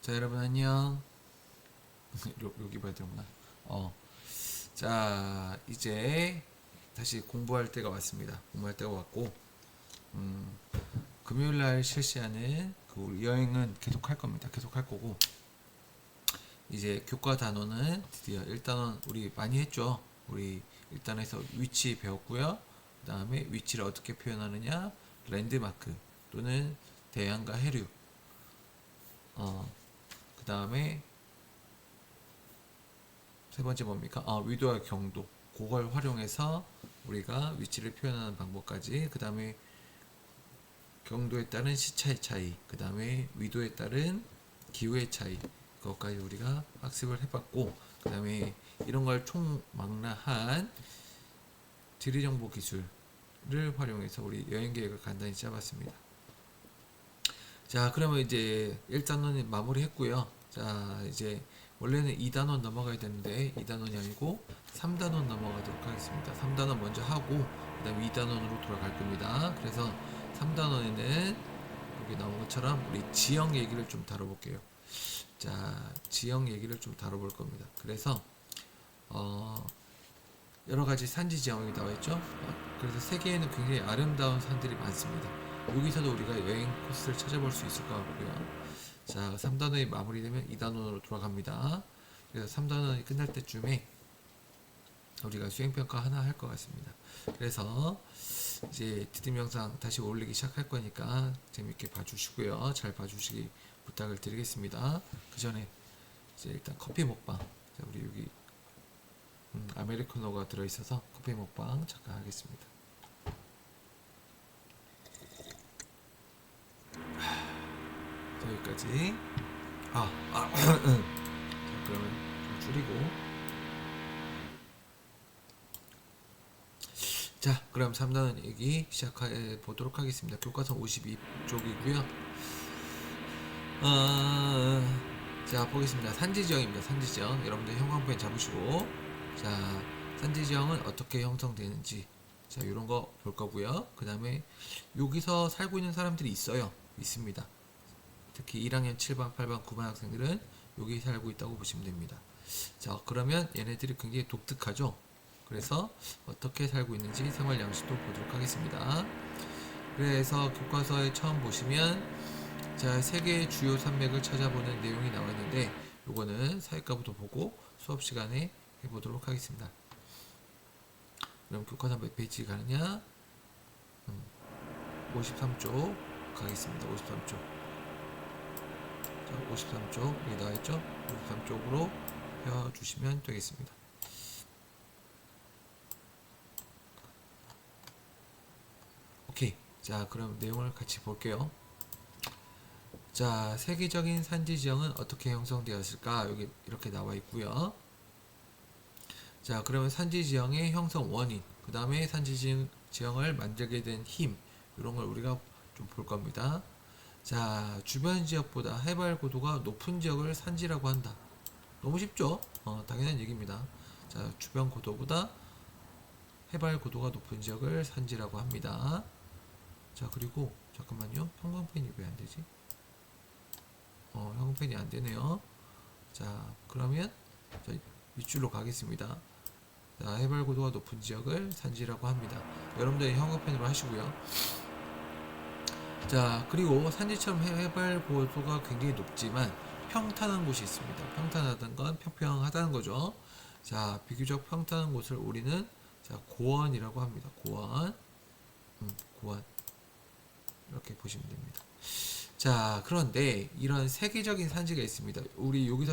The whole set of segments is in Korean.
자, 여러분 안녕. 여기 봐야 되구나. 자, 이제 다시 공부할 때가 왔습니다. 공부할 때가 왔고, 금요일 날 실시하는 그 우리 여행은 계속 할 겁니다. 계속 할 거고, 이제 교과 단원은 드디어 1단원 우리 많이 했죠. 우리 1단에서 위치 배웠고요. 그 다음에 위치를 어떻게 표현하느냐, 랜드마크 또는 대양과 해류, 그 다음에 세 번째 뭡니까? 위도와 경도. 그걸 활용해서 우리가 위치를 표현하는 방법까지, 그 다음에 경도에 따른 시차의 차이, 그 다음에 위도에 따른 기후의 차이, 그것까지 우리가 학습을 해봤고, 그 다음에 이런 걸 총망라한 지리정보 기술을 활용해서 우리 여행 계획을 간단히 짜봤습니다. 자, 그러면 이제 1단원은 마무리했고요. 자, 이제 원래는 2단원 넘어가야 되는데 2단원이 아니고 3단원 넘어가도록 하겠습니다. 3단원 먼저 하고 그 다음에 2단원으로 돌아갈 겁니다. 그래서 3단원에는 여기 나온 것처럼 우리 지형 얘기를 좀 다뤄볼게요. 자, 지형 얘기를 좀 다뤄볼 겁니다. 그래서 여러 가지 산지 지형이 나와 있죠. 그래서 세계에는 굉장히 아름다운 산들이 많습니다. 여기서도 우리가 여행 코스를 찾아볼 수 있을 것 같고요. 자, 3단원이 마무리되면 2단원으로 돌아갑니다. 그래서 3단원이 끝날 때쯤에 우리가 수행평가 하나 할 것 같습니다. 그래서 이제 디딤 영상 다시 올리기 시작할 거니까 재밌게 봐주시고요. 잘 봐주시기 부탁을 드리겠습니다. 그 전에 이제 일단 커피 먹방. 자, 우리 여기 아메리카노가 들어있어서 커피 먹방 잠깐 하겠습니다. 자, 여기까지. 자, 그러면 좀 줄이고. 자, 그럼 3단원 얘기 시작해 보도록 하겠습니다. 교과서 52쪽이고요. 자, 보겠습니다. 산지지형입니다. 산지지형. 여러분들 형광펜 잡으시고, 자, 산지지형은 어떻게 형성되는지, 자, 이런 거 볼 거고요. 그 다음에 여기서 살고 있는 사람들이 있습니다. 특히 1학년 7반, 8반, 9반 학생들은 여기 살고 있다고 보시면 됩니다. 자, 그러면 얘네들이 굉장히 독특하죠. 그래서 어떻게 살고 있는지 생활 양식도 보도록 하겠습니다. 그래서 교과서에 처음 보시면 자, 세계의 주요 산맥을 찾아보는 내용이 나와 있는데 요거는 사회과부터 보고 수업 시간에 해보도록 하겠습니다. 그럼 교과서 몇 페이지 가느냐? 53쪽 가겠습니다. 53쪽. 자, 53쪽 여기 나와 있죠? 53쪽으로 펴주시면 되겠습니다. 오케이. 자, 그럼 내용을 같이 볼게요. 자, 세계적인 산지 지형은 어떻게 형성되었을까? 여기 이렇게 나와 있고요. 자, 그러면 산지 지형의 형성 원인, 그 다음에 산지 지형을 만들게 된 힘, 이런 걸 우리가 좀 볼 겁니다. 자, 주변 지역보다 해발 고도가 높은 지역을 산지라고 한다. 너무 쉽죠? 당연한 얘기입니다. 자, 주변 고도보다 해발 고도가 높은 지역을 산지라고 합니다. 자, 그리고 잠깐만요. 형광펜이 왜 안 되지? 형광펜이 안 되네요. 자, 그러면 자, 밑줄로 가겠습니다. 자, 해발 고도가 높은 지역을 산지라고 합니다. 여러분들 형광펜으로 하시고요. 자, 그리고 산지처럼 해발 고도가 굉장히 높지만 평탄한 곳이 있습니다. 평탄하다는 건 평평하다는 거죠. 자, 비교적 평탄한 곳을 우리는 자, 고원이라고 합니다. 고원. 고원. 이렇게 보시면 됩니다. 자, 그런데 이런 세계적인 산지가 있습니다. 우리 여기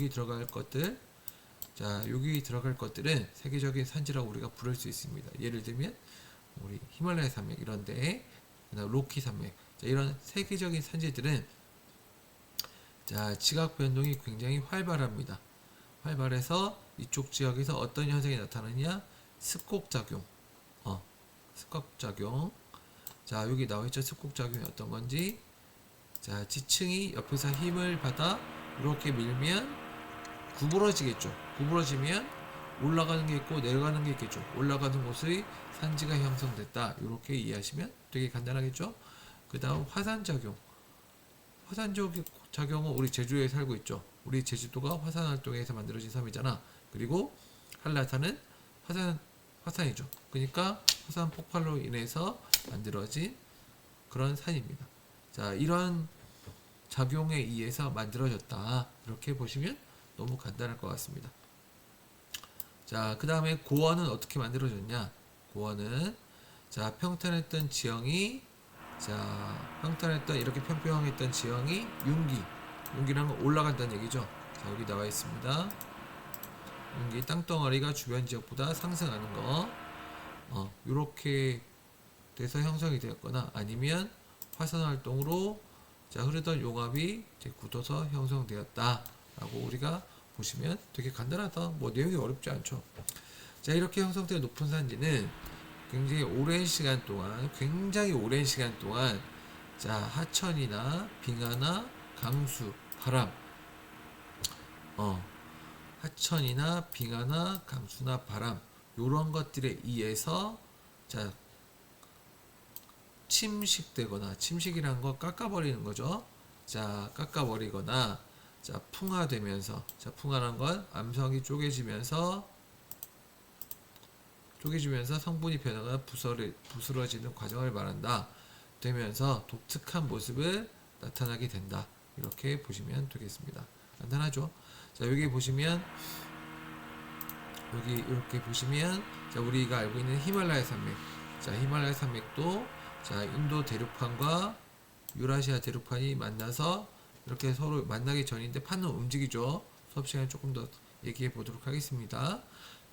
들어갈 것들, 자, 여기 들어갈 것들은 세계적인 산지라고 우리가 부를 수 있습니다. 예를 들면 우리 히말라야 산맥 이런데, 그다음 로키 산맥, 자, 이런 세계적인 산지들은 자, 지각 변동이 굉장히 활발합니다. 활발해서 이쪽 지역에서 어떤 현상이 나타나느냐? 습곡작용. 습곡작용. 자, 여기 나와있죠? 습곡작용이 어떤 건지. 자, 지층이 옆에서 힘을 받아 이렇게 밀면 구부러지겠죠. 구부러지면 올라가는 게 있고 내려가는 게 있겠죠. 올라가는 곳의 산지가 형성됐다. 이렇게 이해하시면 되게 간단하겠죠. 그 다음 화산작용. 화산 작용은 우리 제주에 살고 있죠. 우리 제주도가 화산 활동에서 만들어진 섬이잖아. 그리고 한라산은 화산이죠. 그러니까 화산 폭발로 인해서 만들어진 그런 산입니다. 자, 이런 작용에 의해서 만들어졌다. 이렇게 보시면 너무 간단할 것 같습니다. 자, 그 다음에 고원은 어떻게 만들어졌냐? 고원은 자, 평탄했던 지형이 평탄했던 이렇게 평평했던 지형이 윤기라는 건 올라간다는 얘기죠. 자, 여기 나와 있습니다. 윤기 땅덩어리가 주변 지역보다 상승하는 거. 이렇게 돼서 형성이 되었거나 아니면 화산 활동으로 자, 흐르던 용암이 이제 굳어서 형성되었다 라고 우리가 보시면 되게 간단하다. 뭐 내용이 어렵지 않죠. 자, 이렇게 형성된 높은 산지는 굉장히 오랜 시간 동안 자, 하천이나 빙하나 강수, 바람 하천이나 빙하나 강수나 바람 요런 것들에 의해서 자, 침식이라는 거 깎아버리는 거죠. 자, 깎아버리거나 자, 풍화되면서 자, 풍화란 건 암석이 쪼개지면서 성분이 변하거나 부스러지는 과정을 말한다. 되면서 독특한 모습을 나타나게 된다. 이렇게 보시면 되겠습니다. 간단하죠? 자, 여기 보시면 이렇게 보시면 자, 우리가 알고 있는 히말라야 산맥. 자, 히말라야 산맥도 자, 인도 대륙판과 유라시아 대륙판이 만나서 이렇게 서로 만나기 전인데 판은 움직이죠. 수업 시간에 조금 더 얘기해 보도록 하겠습니다.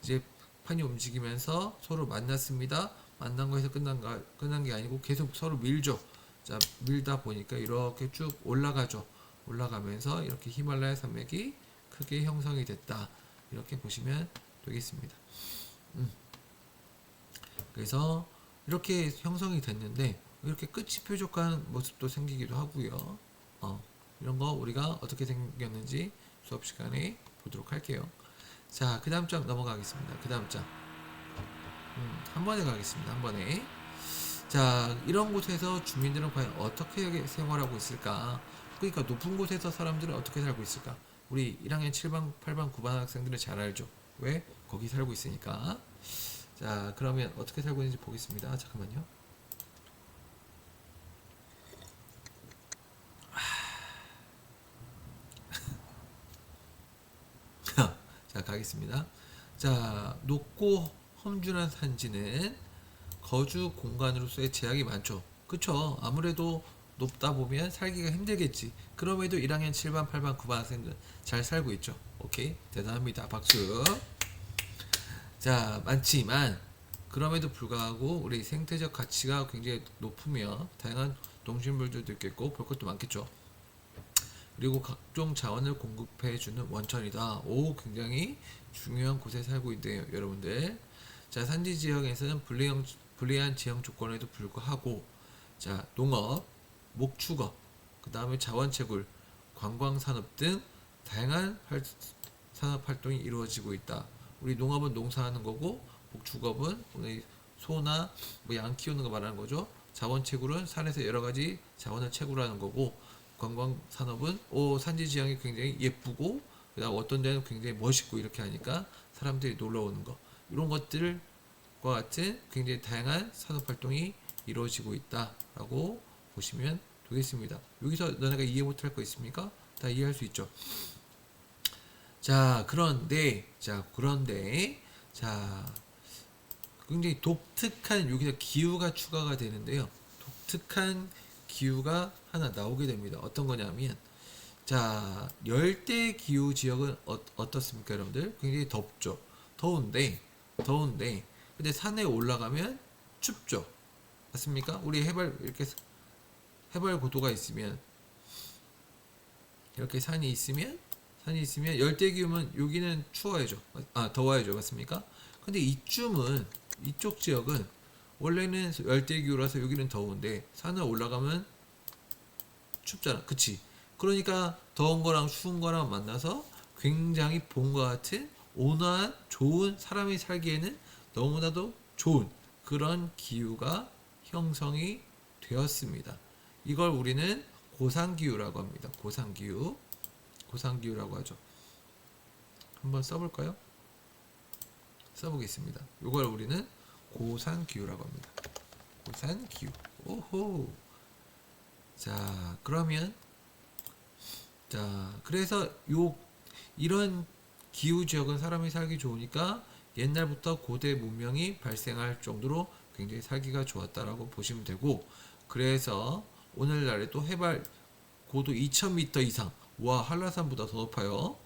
이제 판이 움직이면서 서로 만났습니다. 만난 거에서 끝난 게 아니고 계속 서로 밀죠. 자, 밀다 보니까 이렇게 쭉 올라가죠. 올라가면서 이렇게 히말라야 산맥이 크게 형성이 됐다. 이렇게 보시면 되겠습니다. 그래서 이렇게 형성이 됐는데 이렇게 끝이 뾰족한 모습도 생기기도 하고요. 이런 거 우리가 어떻게 생겼는지 수업 시간에 보도록 할게요. 자, 그 다음 장 넘어가겠습니다. 그 다음 장. 한 번에 가겠습니다. 한 번에. 자, 이런 곳에서 주민들은 과연 어떻게 생활하고 있을까? 그러니까 높은 곳에서 사람들은 어떻게 살고 있을까? 우리 1학년 7반, 8반, 9반 학생들은 잘 알죠. 왜? 거기 살고 있으니까. 자, 그러면 어떻게 살고 있는지 보겠습니다. 잠깐만요. 자, 가겠습니다. 자, 높고 험준한 산지는 거주 공간으로서의 제약이 많죠. 그쵸? 아무래도 높다 보면 살기가 힘들겠지. 그럼에도 1학년 7반, 8반, 9반 학생들 잘 살고 있죠. 오케이? 대단합니다. 박수. 자, 많지만 그럼에도 불구하고 우리 생태적 가치가 굉장히 높으며 다양한 동식물들도 있겠고 볼 것도 많겠죠. 그리고 각종 자원을 공급해주는 원천이다. 오, 굉장히 중요한 곳에 살고 있네요, 여러분들. 자, 산지 지역에서는 불리한 지형 조건에도 불구하고 자, 농업, 목축업, 그 다음에 자원채굴, 관광산업 등 다양한 산업 활동이 이루어지고 있다. 우리 농업은 농사하는 거고 목축업은 우리 소나 뭐 양 키우는 거 말하는 거죠. 자원채굴은 산에서 여러 가지 자원을 채굴하는 거고 관광산업은 산지 지형이 굉장히 예쁘고 그다음 어떤 데는 굉장히 멋있고 이렇게 하니까 사람들이 놀러 오는 거 이런 것들과 같은 굉장히 다양한 산업 활동이 이루어지고 있다라고 보시면 되겠습니다. 여기서 너네가 이해 못할 거 있습니까? 다 이해할 수 있죠. 자, 그런데 굉장히 독특한 여기서 기후가 추가가 되는데요. 독특한 기후가 하나 나오게 됩니다. 어떤 거냐면 자, 열대 기후 지역은 어떻습니까, 여러분들? 굉장히 덥죠. 더운데 근데 산에 올라가면 춥죠. 맞습니까? 우리 해발 고도가 있으면 이렇게 산이 있으면 열대 기후면 여기는 추워야죠. 더워야죠. 맞습니까? 근데 이쪽 지역은 원래는 열대 기후라서 여기는 더운데 산에 올라가면 춥잖아. 그치? 그러니까 더운 거랑 추운 거랑 만나서 굉장히 봄과 같은 온화한 좋은 사람이 살기에는 너무나도 좋은 그런 기후가 형성이 되었습니다. 이걸 우리는 고산기후라고 합니다. 고산기후라고 하죠. 한번 써볼까요? 써보겠습니다. 이걸 우리는 고산기후라고 합니다. 고산기후. 오호. 자, 그러면 자, 그래서 이런 기후 지역은 사람이 살기 좋으니까 옛날부터 고대 문명이 발생할 정도로 굉장히 살기가 좋았다라고 보시면 되고, 그래서 오늘날에도 해발 고도 2000m 이상, 와, 한라산보다 더 높아요.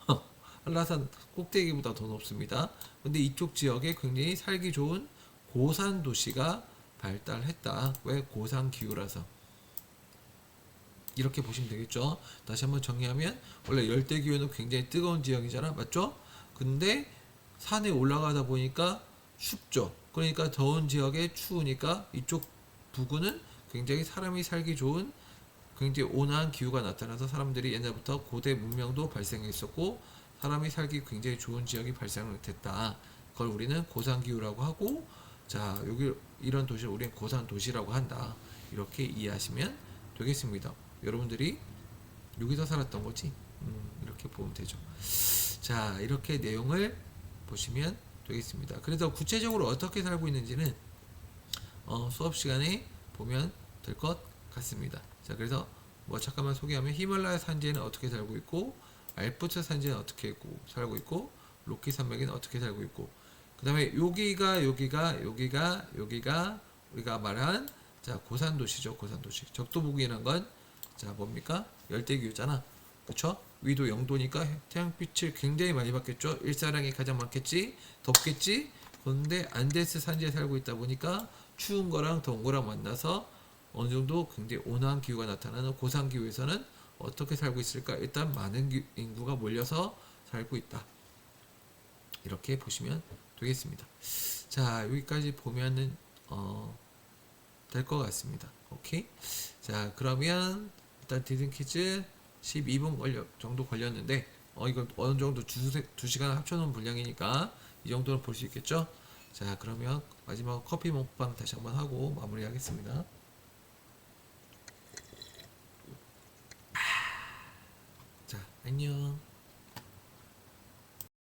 한라산 꼭대기보다 더 높습니다. 근데 이쪽 지역에 굉장히 살기 좋은 고산 도시가 발달했다. 왜? 고산 기후라서. 이렇게 보시면 되겠죠. 다시 한번 정리하면, 원래 열대 기후는 굉장히 뜨거운 지역이잖아, 맞죠? 근데 산에 올라가다 보니까 춥죠. 그러니까 더운 지역에 추우니까 이쪽 부근은 굉장히 사람이 살기 좋은 굉장히 온화한 기후가 나타나서 사람들이 옛날부터 고대 문명도 발생했었고 사람이 살기 굉장히 좋은 지역이 발생됐다. 그걸 우리는 고산 기후라고 하고, 자, 여기 이런 도시를 우리는 고산 도시라고 한다. 이렇게 이해하시면 되겠습니다. 여러분들이 여기서 살았던 거지. 이렇게 보면 되죠. 자, 이렇게 내용을 보시면 되겠습니다. 그래서 구체적으로 어떻게 살고 있는지는 수업 시간에 보면 될 것 같습니다. 자, 그래서 뭐 잠깐만 소개하면, 히말라야 산지에는 어떻게 살고 있고, 알프스 산지에는 어떻게 살고 있고, 로키 산맥에는 어떻게 살고 있고, 그 다음에 여기가 우리가 말한, 자, 고산도시죠. 고산도시. 적도부근이란 건, 자, 뭡니까? 열대기후잖아. 그쵸? 위도 0도니까 태양빛을 굉장히 많이 받겠죠. 일사량이 가장 많겠지, 덥겠지. 그런데 안데스 산지에 살고 있다 보니까 추운 거랑 더운 거랑 만나서 어느 정도 굉장히 온화한 기후가 나타나는 고산 기후에서는 어떻게 살고 있을까? 일단 많은 인구가 몰려서 살고 있다. 이렇게 보시면 되겠습니다. 자, 여기까지 보면은 될 것 같습니다. 오케이. 자, 그러면 일단 디ズ니 퀴즈 12분 정도 걸렸는데, 이거 어느 정도 2시간 합쳐놓은 분량이니까 이 정도는 볼 수 있겠죠? 자, 그러면 마지막 커피 먹방 다시 한번 하고 마무리하겠습니다. 자, 안녕.